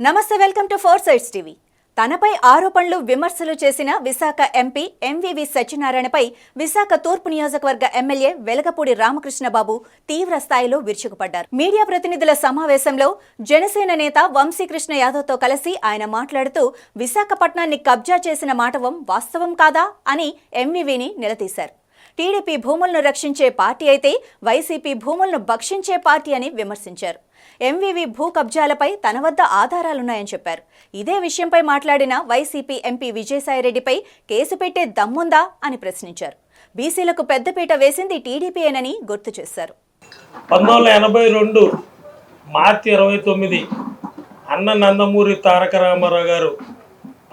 నమస్తే, welcome to four sides TV. తనపై ఆరోపణలు విమర్శలు చేసిన విశాఖ ఎంపీ ఎంవివి సత్యనారాయణపై విశాఖ తూర్పు నియోజకవర్గ ఎమ్మెల్యే వెలగపూడి రామకృష్ణబాబు తీవ్ర స్థాయిలో విరుచుకుపడ్డారు. మీడియా ప్రతినిధుల సమావేశంలో జనసేన నేత వంశీకృష్ణ యాదవ్తో కలిసి ఆయన మాట్లాడుతూ విశాఖపట్నాన్ని కబ్జా చేసిన మాటవం వాస్తవం కాదా అని ఎంవివిని నిలదీశారు. టీడీపీ భూములను రక్షించే పార్టీ అయితే వైసీపీ భూములను భక్షించే పార్టీ అని విమర్శించారు. ఎంవివి భూ కబ్జాలపై తన వద్ద ఆధారాలున్నాయని చెప్పారు. ఇదే విషయంపై మాట్లాడిన వైసీపీ ఎంపీ విజయసాయిరెడ్డిపై కేసు పెట్టే దమ్ముందా అని ప్రశ్నించారు. బీసీలకు పెద్దపీట వేసింది టీడీపీయేనని గుర్తు చేశారు. 1982 మార్చి 29 అన్న నందమూరి తారక రామారావు గారు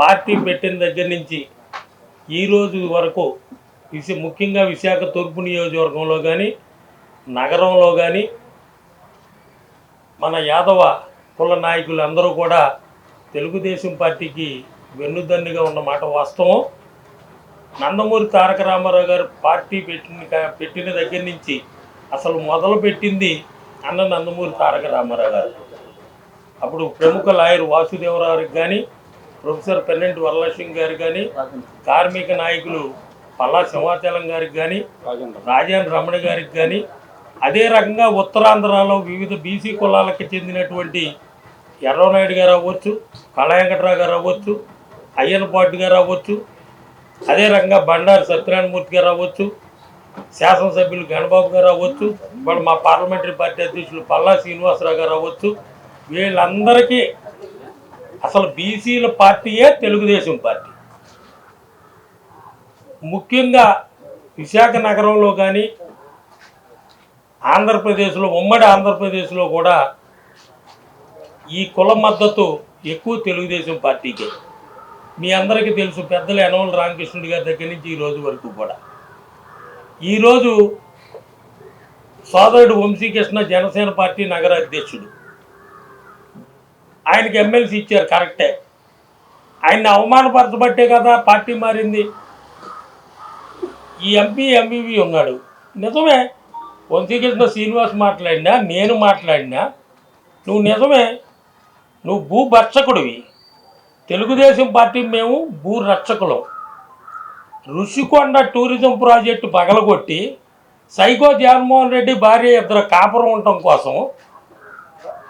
పార్టీ పెట్టిన దగ్గర నుంచి ఈ రోజు వరకు ముఖ్యంగా విశాఖ తూర్పు నియోజకవర్గంలో కానీ నగరంలో కానీ మన యాదవ కుల నాయకులు అందరూ కూడా తెలుగుదేశం పార్టీకి వెన్నుదన్నుగా ఉన్నమాట వాస్తవం. నందమూరి తారక రామారావు గారు పార్టీ పెట్టిన దగ్గర నుంచి అసలు మొదలు పెట్టింది అన్న నందమూరి తారక రామారావు గారు. అప్పుడు ప్రముఖ లాయర్ వాసుదేవరావుకి కానీ, ప్రొఫెసర్ పెన్నెంటి వరలక్ష్మి గారు కానీ, కార్మిక నాయకులు పల్లా సింహాచలం గారికి కానీ, రాజేంద్ర రమణ గారికి కానీ, అదే రకంగా ఉత్తరాంధ్రలో వివిధ బీసీ కులాలకు చెందినటువంటి ఎర్రనాయుడు గారు అవ్వచ్చు, కళాయంకట్రావు గారు అవ్వచ్చు, అయ్యనపాటి గారు అవ్వచ్చు, అదే రకంగా బండారు సత్యనారాయణమూర్తి గారు అవ్వచ్చు, శాసనసభ్యులు గణబాబు గారు అవ్వచ్చు, ఇప్పుడు మా పార్లమెంటరీ పార్టీ అధ్యక్షులు పల్లా శ్రీనివాసరావు గారు అవ్వచ్చు, వీళ్ళందరికీ అసలు బీసీల పార్టీయే తెలుగుదేశం పార్టీ. ముఖ్యంగా విశాఖ నగరంలో కానీ ఆంధ్రప్రదేశ్లో, ఉమ్మడి ఆంధ్రప్రదేశ్లో కూడా ఈ కుల మద్దతు ఎక్కువ తెలుగుదేశం పార్టీకే. మీ అందరికీ తెలుసు, పెద్దలు యనమల రామకృష్ణుడి గారి దగ్గర నుంచి ఈ రోజు వరకు కూడా. ఈరోజు సోదరుడు వంశీకృష్ణ జనసేన పార్టీ నగర అధ్యక్షుడు, ఆయనకి ఎమ్మెల్సీ ఇచ్చారు, కరెక్టే. ఆయన్ని అవమానపరచబట్టే కదా పార్టీ మారింది. ఈ ఎంపీ ఎంవివి ఉన్నాడు, నిజమే. వంశీకృష్ణ శ్రీనివాస్ మాట్లాడినా, నేను మాట్లాడినా, నువ్వు నిజమే, నువ్వు భూభక్షకుడివి. తెలుగుదేశం పార్టీ మేము భూరక్షకులం. ఋషికొండ టూరిజం ప్రాజెక్టు పగలగొట్టి సైకో జగన్మోహన్ రెడ్డి భార్య ఇద్దరు కాపురం ఉండటం కోసం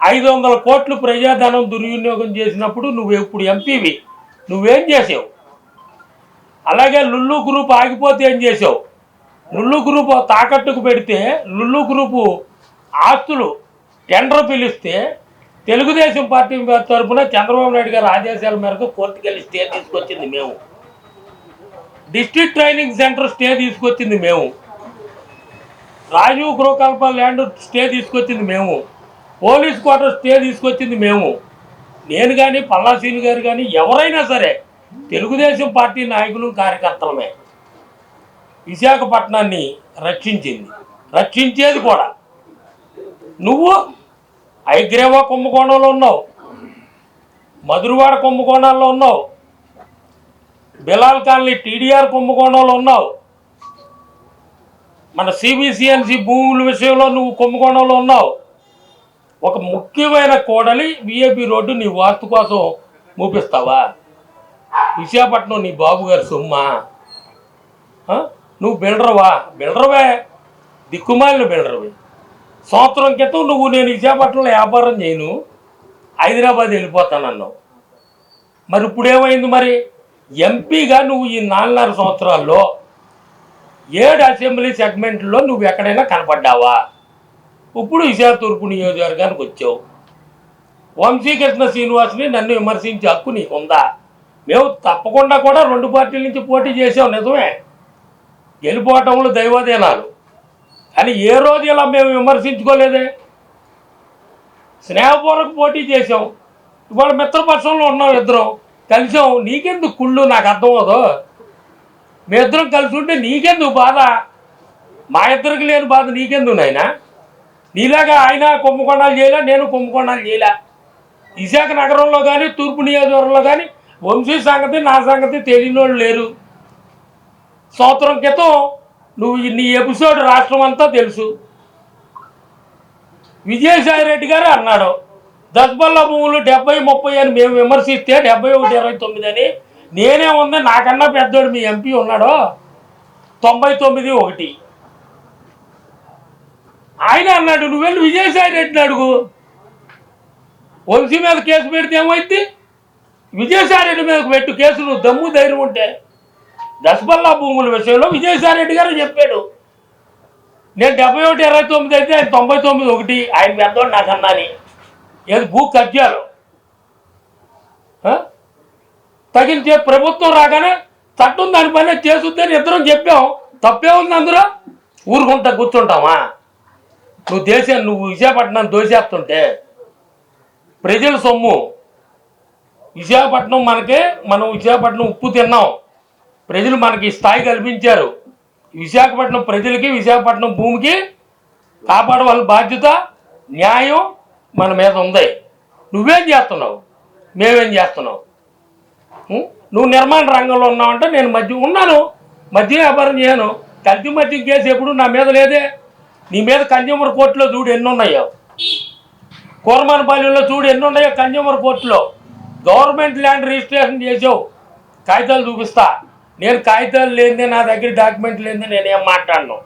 500 కోట్లు ప్రజాధనం దుర్వినియోగం చేసినప్పుడు నువ్వు ఇప్పుడు ఎంపీవి, నువ్వేం చేసావు? అలాగే లుల్లు గ్రూప్ ఆగిపోతే ఏం చేసావు? లుల్లు గ్రూప్ తాకట్టుకు పెడితే లుల్లు గ్రూపు ఆస్తులు టెండర్ పిలిస్తే తెలుగుదేశం పార్టీ తరఫున చంద్రబాబు నాయుడు గారి ఆదేశాల మేరకు కోర్టుకెళ్ళి స్టే తీసుకొచ్చింది మేము. డిస్ట్రిక్ట్ ట్రైనింగ్ సెంటర్ స్టే తీసుకొచ్చింది మేము. రాజీవ్ గృహకల్ప ల్యాండ్ స్టే తీసుకొచ్చింది మేము. పోలీస్ క్వార్టర్ స్టే తీసుకొచ్చింది మేము. నేను కానీ, పల్లాసీని గారు కానీ, ఎవరైనా సరే తెలుగుదేశం పార్టీ నాయకులు, కార్యకర్తలమే విశాఖపట్నాన్ని రక్షించింది, రక్షించేది కూడా. నువ్వు ఐగ్రేవా కుంభకోణంలో ఉన్నావు, మధురవాడ కుంభకోణాల్లో ఉన్నావు, బిలాల్ కాలనీ టీడీఆర్ కుంభకోణంలో ఉన్నావు, మన సిబిసిఎన్సి భూముల విషయంలో నువ్వు కుంభకోణంలో ఉన్నావు. ఒక ముఖ్యమైన కోడలి విఐపి రోడ్డు నీ వాస్తు కోసం మూపిస్తావా? విశాఖపట్నం నీ బాబు గారి సొమ్మా? నువ్వు బిల్డర్వే, దిక్కుమాలిన బిల్డర్వి. సంవత్సరం క్రితం నువ్వు నేను విశాఖపట్నంలో వ్యాపారం చేయను, హైదరాబాద్ వెళ్ళిపోతానన్నావు. మరి ఇప్పుడేమైంది? మరి ఎంపీగా నువ్వు ఈ 4.5 సంవత్సరాల్లో 7 అసెంబ్లీ సెగ్మెంట్లో నువ్వు ఎక్కడైనా కనపడ్డావా? ఇప్పుడు విశాఖ తూర్పు నియోజకవర్గానికి వచ్చావు. వంశీకృష్ణ శ్రీనివాస్ని నన్ను విమర్శించే హక్కు నీకుందా? మేము తప్పకుండా కూడా 2 పార్టీల నుంచి పోటీ చేసాం, నిజమే. గెలిపోవటంలో దైవాధీనాలు, కానీ ఏ రోజు ఇలా మేము విమర్శించుకోలేదే. స్నేహపూర్వక పోటీ చేసాం. ఇవాళ మిత్రపక్షంలో ఉన్నాం, ఇద్దరం కలిసాం. నీకెందుకు కుళ్ళు? నాకు అర్థం అవదు. మీ ఇద్దరం కలిసి ఉంటే నీకెందుకు బాధ? మా ఇద్దరికి లేని బాధ నీకెందుకు నాయనా? నీలాగా ఆయన కుంభకోణాలు చేయలే, నేను కుంభకోణాలు చేయలే. విశాఖ నగరంలో కానీ తూర్పు నియోజకవర్గంలో కానీ వంశీ సంగతి, నా సంగతి తెలియని వాళ్ళు లేరు. సంవత్సరం క్రితం నువ్వు నీ ఎపిసోడ్ రాష్ట్రం అంతా తెలుసు. విజయసాయిరెడ్డి గారు అన్నాడు, దస్బల్లా భూములు 70-30 అని మేము విమర్శిస్తే 71-29 అని నేనే ఉంది. నాకన్నా పెద్దోడు మీ ఎంపీ ఉన్నాడు 99-1. ఆయన అన్నాడు నువ్వు వెళ్ళి విజయసాయి రెడ్డిని అడుగు, వంశీ మీద కేసు పెడితే ఏమైంది, విజయసాయి రెడ్డి మీదకు పెట్టు కేసులు, దమ్ము ధైర్యం ఉంటే. దస్బల్లా భూముల విషయంలో విజయసాయి రెడ్డి గారు చెప్పాడు, నేను 71-29 అయితే ఆయన 99-1, ఆయన పెద్దోడు నాకన్నా అని. ఏది భూ కబ్జాలు తగిన ప్రభుత్వం రాగానే చట్టం దాని పైన చేసుద్దని ఇద్దరం చెప్పాం. తప్పే ఉంది అందులో, ఊరుకుంటా కూర్చుంటామా? నువ్వు విశాఖపట్నం దోసేస్తుంటే ప్రజల సొమ్ము, విశాఖపట్నం మనం విశాఖపట్నం ఉప్పు తిన్నాం, ప్రజలు మనకి స్థాయి కల్పించారు. విశాఖపట్నం ప్రజలకి, విశాఖపట్నం భూమికి కాపాడవలసిన బాధ్యత, న్యాయం మన మీద ఉంది. నువ్వేం చేస్తున్నావు, మేమేం చేస్తున్నావు? నువ్వు నిర్మాణ రంగంలో ఉన్నావంటే నేను ఉన్నాను, మద్యం వ్యాపారం చేయను. కల్తీ మద్యం కేసు ఎప్పుడు నా మీద లేదే. నీ మీద కన్జ్యూమర్ కోర్టులో చూడు ఎన్ని ఉన్నాయో, కోరమానపాలెంలో చూడు ఎన్ని ఉన్నాయో కన్జ్యూమర్ కోర్టులో. గవర్నమెంట్ ల్యాండ్ రిజిస్ట్రేషన్ చేసావు, కాగితాలు చూపిస్తా. నేను కాగితాలు లేనిదే, నా దగ్గర డాక్యుమెంట్ లేనిదే నేనేం మాట్లాడను.